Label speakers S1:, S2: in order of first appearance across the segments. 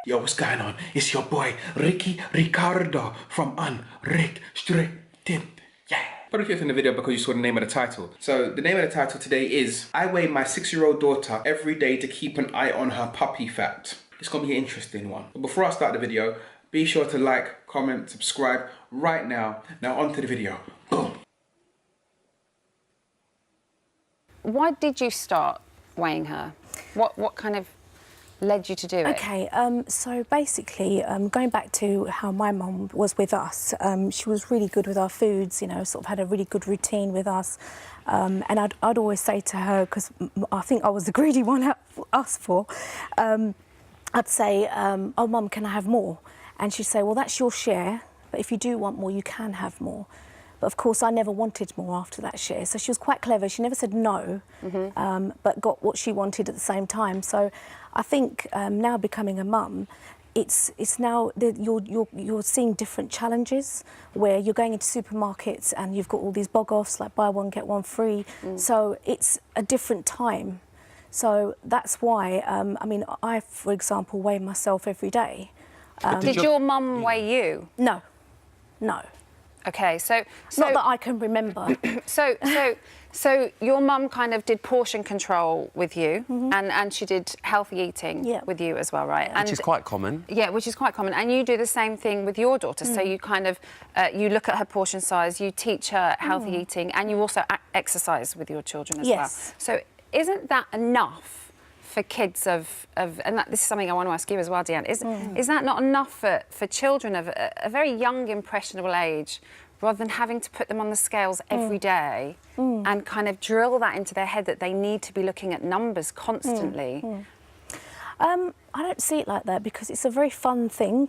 S1: Yo, what's going on? It's your boy, Ricky Ricardo from Unrestricted. Yeah. Probably clicked on the video because you saw the name of the title. So the name of the title today is I weigh my 6-year-old daughter every day to keep an eye on her puppy fat. It's gonna be an interesting one. But before I start the video, be sure to like, comment, subscribe right now. Now on to the video. Boom.
S2: Why did you start weighing her? What kind of led you to do it?
S3: Okay, so basically, going back to how my mum was with us, she was really good with our foods, you know, sort of had a really good routine with us. And I'd always say to her, because I think I was the greedy one at us for, I'd say, oh, Mum, can I have more? And she'd say, well, that's your share, but if you do want more, you can have more. But of course, I never wanted more after that share. So she was quite clever. She never said no, but got what she wanted at the same time. So I think now becoming a mum, it's now that you're seeing different challenges where you're going into supermarkets and you've got all these bog-offs like buy one, get one free. So it's a different time. So that's why, I mean, I, for example, weigh myself every day.
S2: Did your mum weigh you?
S3: No, no.
S2: Okay, so
S3: Not that I can remember.
S2: So your mum kind of did portion control with you, and she did healthy eating with you as well, right?
S4: Which is quite common.
S2: Yeah, which is quite common. And you do the same thing with your daughter. So you kind of, you look at her portion size, you teach her healthy eating, and you also exercise with your children as well. So isn't that enough for kids this is something I want to ask you as well, Deanne, is that not enough for children of a very young, impressionable age, rather than having to put them on the scales every day and kind of drill that into their head that they need to be looking at numbers constantly?
S3: I don't see it like that because it's a very fun thing.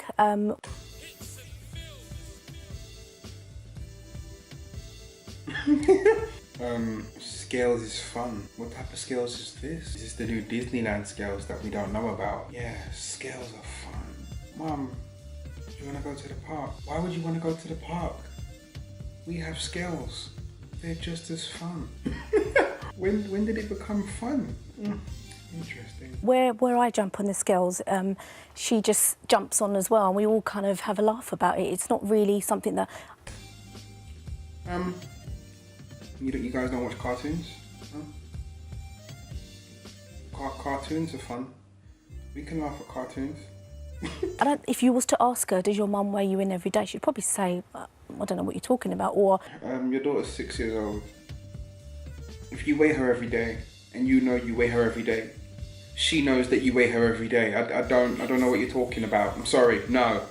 S1: Scales is fun. What type of scales is this? Is this the new Disneyland scales that we don't know about? Yeah, scales are fun. Mum, do you want to go to the park? Why would you want to go to the park? We have scales. They're just as fun. When did it become fun? Interesting.
S3: Where I jump on the scales, she just jumps on as well, and we all kind of have a laugh about it. It's not really something that...
S1: You guys don't watch cartoons? Huh? Cartoons are fun. We can laugh at cartoons.
S3: If you was to ask her, does your mum weigh you in every day? She'd probably say, I don't know what you're talking about, or...
S1: Your daughter's 6 years old. If you weigh her every day, and you know you weigh her every day, she knows that you weigh her every day. I don't know what you're talking about. I'm sorry. No.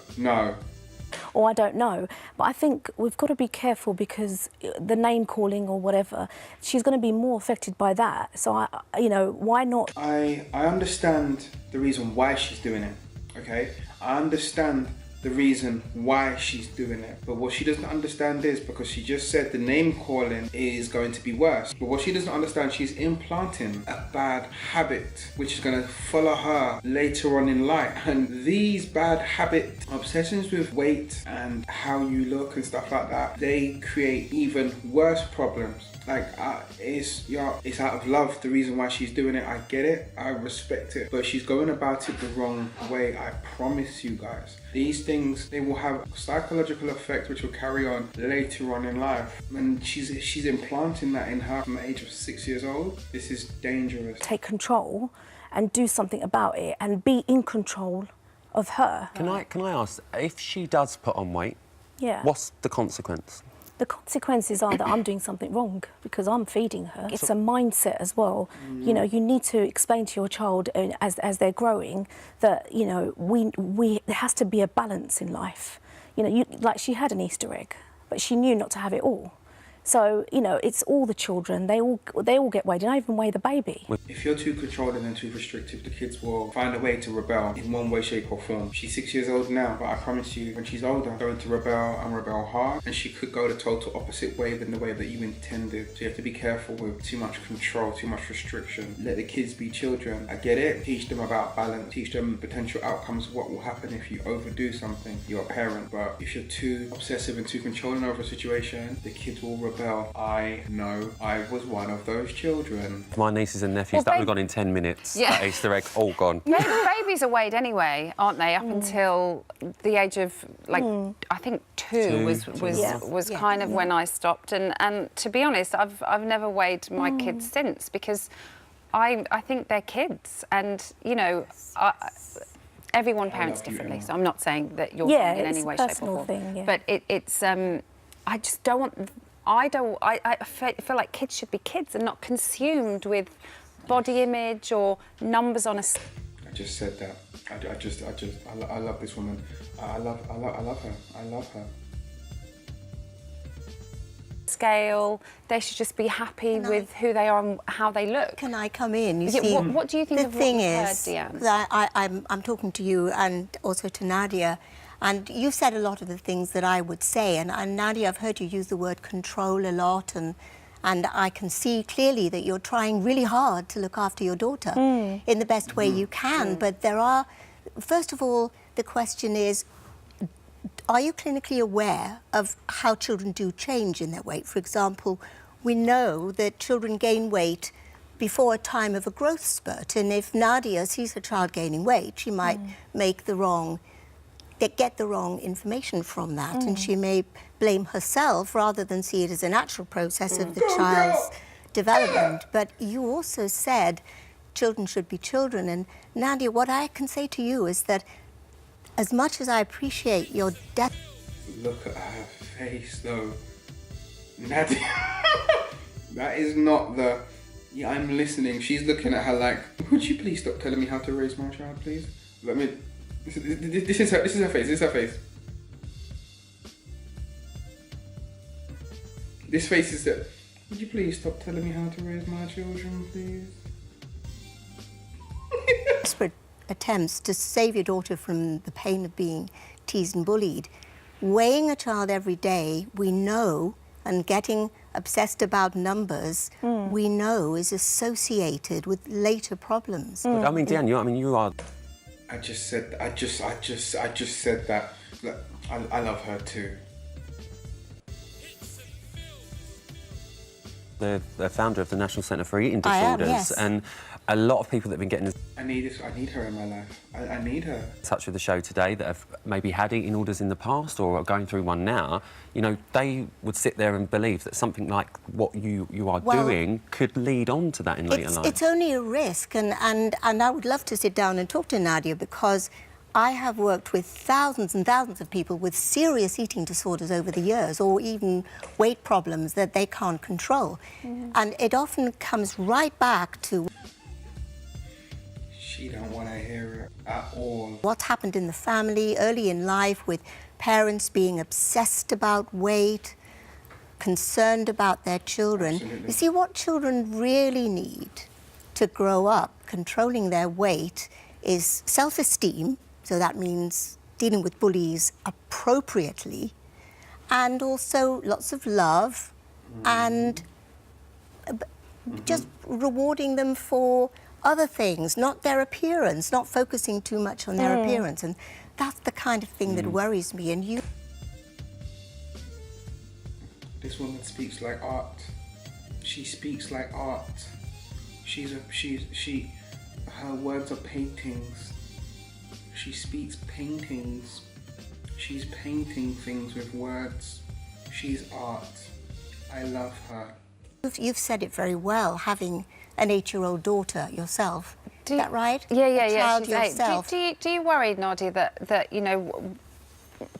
S3: Or I don't know. But I think we've got to be careful because the name calling or whatever, she's going to be more affected by that. So, you know, why not?
S1: I understand the reason why she's doing it, okay? I understand the reason why she's doing it. But what she doesn't understand is, because she just said the name calling is going to be worse. But what she doesn't understand, she's implanting a bad habit, which is going to follow her later on in life. And these bad habit obsessions with weight and how you look and stuff like that, they create even worse problems. Like, it's out of love, the reason why she's doing it. I get it, I respect it, but she's going about it the wrong way. I promise you guys. These things, they will have a psychological effect which will carry on later on in life. And she's implanting that in her from the age of 6 years old. This is dangerous.
S3: Take control and do something about it and be in control of her.
S4: Can I ask, if she does put on weight, what's the consequence?
S3: The consequences are that I'm doing something wrong because I'm feeding her. It's a mindset as well. You know, you need to explain to your child as they're growing that, you know, there has to be a balance in life. You know, like she had an Easter egg, but she knew not to have it all. So, you know, it's all the children. They all get weighed. And I even weigh the baby.
S1: If you're too controlling and too restrictive, the kids will find a way to rebel in one way, shape or form. She's 6 years old now, but I promise you, when she's older, going to rebel and rebel hard. And she could go the total opposite way than the way that you intended. So you have to be careful with too much control, too much restriction. Let the kids be children. I get it. Teach them about balance. Teach them potential outcomes, what will happen if you overdo something. You're a parent. But if you're too obsessive and too controlling over a situation, the kids will rebel rebel. I know I was one of those children.
S4: My nieces and nephews, that would have gone in 10 minutes.
S2: Yeah.
S4: That Easter egg, all gone.
S2: Babies are weighed anyway, aren't they? Up until the age of, like, I think two was kind of when I stopped. And to be honest, I've never weighed my kids since, because I think they're kids, and you know, everyone parents differently. So I'm not saying that you're wrong in any way, shape, or form.
S3: Thing,
S2: but it's I just don't want. I feel like kids should be kids and not consumed with body image or numbers on a.
S1: I just said that. I love this woman. I love her. I love her.
S2: Scale. They should just be happy with who they are and how they look.
S5: Can I come in? You see,
S2: what do you think of what you've heard, Deanne?
S5: That I'm talking to you and also to Nadia, and you said a lot of the things that I would say. And Nadia, I've heard you use the word control a lot, and I can see clearly that you're trying really hard to look after your daughter in the best way you can. But there are, first of all, the question is, are you clinically aware of how children do change in their weight? For example, we know that children gain weight before a time of a growth spurt, and if Nadia sees her child gaining weight, she might make the wrong, get the wrong information from that, and she may blame herself rather than see it as a natural process of the child's development. But you also said children should be children, and Nadia, what I can say to you is that as much as I appreciate your depth...
S1: Look at her face, though. Nadia. That is not the... Yeah, I'm listening. She's looking at her like, would you please stop telling me how to raise my child, please? Let me... This is her face. This is her face. This face is that... Would you please stop telling me how to raise my children, please?
S5: Desperate attempts to save your daughter from the pain of being teased and bullied. Weighing a child every day, we know, and getting obsessed about numbers, we know is associated with later problems.
S4: But, I mean, Deanne, you are...
S1: I just said that. Look, I love her too.
S4: The founder of the National Centre for Eating Disorders,
S5: yes.
S4: And a lot of people that have been getting
S1: I need her in my life. I need her.
S4: in touch with the show today that have maybe had eating disorders in the past or are going through one now, you know, they would sit there and believe that something like what you are doing could lead on to that in later life.
S5: It's only a risk, and I would love to sit down and talk to Nadia, because I have worked with thousands and thousands of people with serious eating disorders over the years, or even weight problems that they can't control. And it often comes right back to...
S1: She don't want to hear it at all.
S5: What's happened in the family early in life, with parents being obsessed about weight, concerned about their children.
S1: Absolutely.
S5: You see, what children really need to grow up controlling their weight is self-esteem, so that means dealing with bullies appropriately, and also lots of love, and just rewarding them for other things, not their appearance, not focusing too much on their appearance. And that's the kind of thing that worries me. And you...
S1: This woman speaks like art. She speaks like art. Her words are paintings. She speaks paintings. She's painting things with words. She's art. I love her.
S5: You've said it very well, having an 8-year-old daughter yourself. Is that right?
S2: Yeah.
S5: Child yourself.
S2: Do you worry, Nadia, that you know,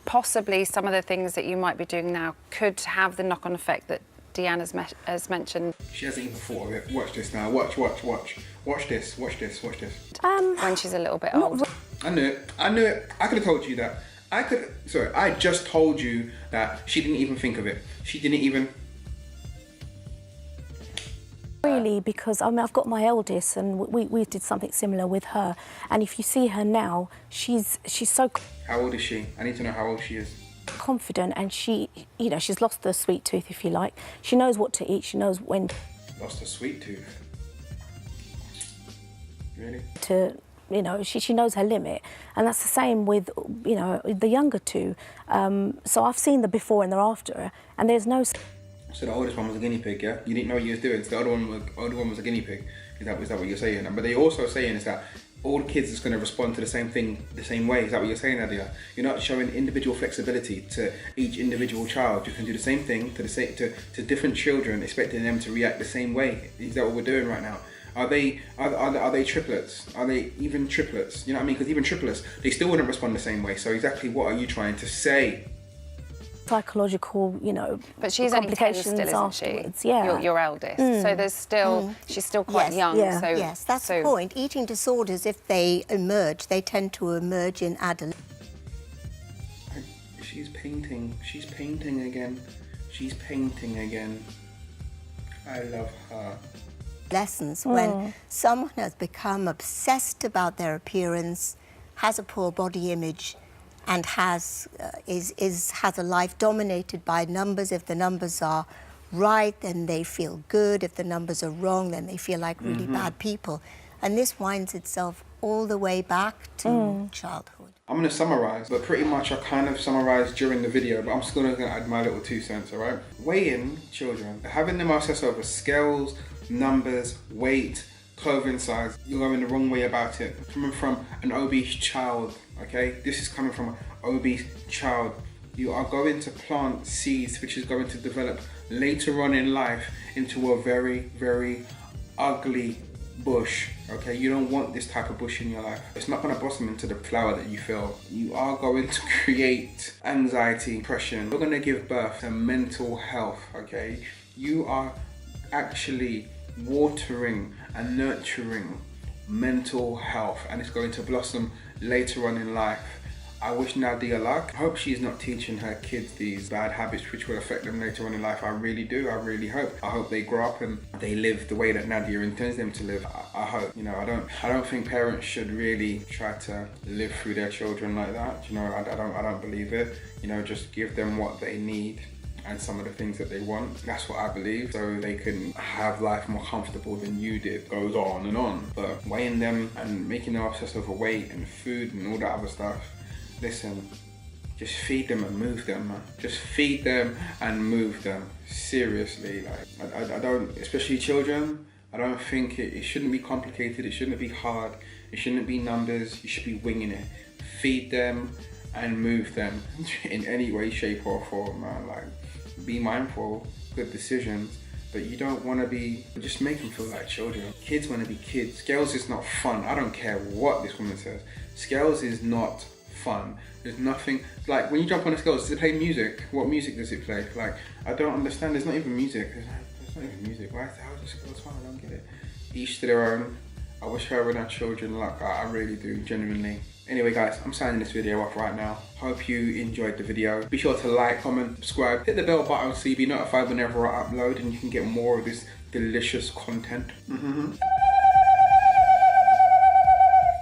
S2: possibly some of the things that you might be doing now could have the knock-on effect that Deanne has mentioned?
S1: She hasn't even thought of it. Watch this now. Watch this.
S2: When she's a little bit older.
S1: I knew it. I could have told you that. I just told you that she didn't even think of it. She didn't even...
S3: Really, because I mean, I've got my eldest, and we did something similar with her. And if you see her now, she's so...
S1: How old is she? I need to know how old she is.
S3: Confident, and she, you know, she's lost the sweet tooth, if you like. She knows what to eat. She knows when...
S1: Lost a sweet tooth? Really?
S3: To, you know, she knows her limit, and that's the same with, you know, the younger two. So I've seen the before and the after, and there's no...
S1: So the oldest one was a guinea pig, yeah? You didn't know what you was doing, so the older one was a guinea pig. Is that what you're saying? But they're also saying is that all kids is going to respond to the same thing the same way. Is that what you're saying, Nadia? You're not showing individual flexibility to each individual child. You can do the same thing to different children, expecting them to react the same way. Is that what we're doing right now? Are they triplets? Are they even triplets? You know what I mean? Because even triplets, they still wouldn't respond the same way. So exactly what are you trying to say?
S3: Psychological, you know,
S2: but she's only 10 still, isn't she? Yeah, your eldest. So there's still she's still quite young.
S5: Yeah.
S2: So
S5: yes, that's the point. Eating disorders, if they emerge, they tend to emerge in adolescence.
S1: She's painting. She's painting again. She's painting again. I love her.
S5: Lessons when someone has become obsessed about their appearance, has a poor body image, and has a life dominated by numbers. If the numbers are right, then they feel good. If the numbers are wrong, then they feel like really bad people. And this winds itself all the way back to childhood.
S1: I'm going to summarise, but pretty much I kind of summarised during the video, but I'm still going to add my little 2 cents, all right? Weighing children, having them obsess over scales, numbers, weight, clothing size, you're going the wrong way about it. Coming from an obese child, okay? This is coming from an obese child. You are going to plant seeds which is going to develop later on in life into a very, very ugly bush, okay? You don't want this type of bush in your life. It's not going to blossom into the flower that you feel. You are going to create anxiety, depression. You're going to give birth to mental health, okay? You are actually watering and nurturing mental health, and it's going to blossom later on in life. I wish Nadia luck. I hope she's not teaching her kids these bad habits which will affect them later on in life. I really do. I really hope. I hope they grow up and they live the way that Nadia intends them to live. I hope. You know, I don't think parents should really try to live through their children like that. You know, I don't believe it. You know, just give them what they need and some of the things that they want. That's what I believe, so they can have life more comfortable than you did. Goes on and on. But weighing them and making them obsessed over weight and food and all that other stuff, listen, just feed them and move them, man. Just feed them and move them. Seriously, like, I don't, especially children, I don't think it shouldn't be complicated, it shouldn't be hard, it shouldn't be numbers, you should be winging it. Feed them and move them in any way, shape or form, man. Like, be mindful, good decisions, but you don't want to be, just make them feel like children. Kids want to be kids. Scales is not fun. I don't care what this woman says. Scales is not fun. There's nothing, like when you jump on the scales, does it play music? What music does it play? Like, I don't understand. There's not even music. There's not even music. How is the scales fun? I don't get it. Each to their own. I wish her and her children luck. I really do, genuinely. Anyway guys, I'm signing this video off right now. Hope you enjoyed the video. Be sure to like, comment, subscribe, hit the bell button so you'll be notified whenever I upload and you can get more of this delicious content.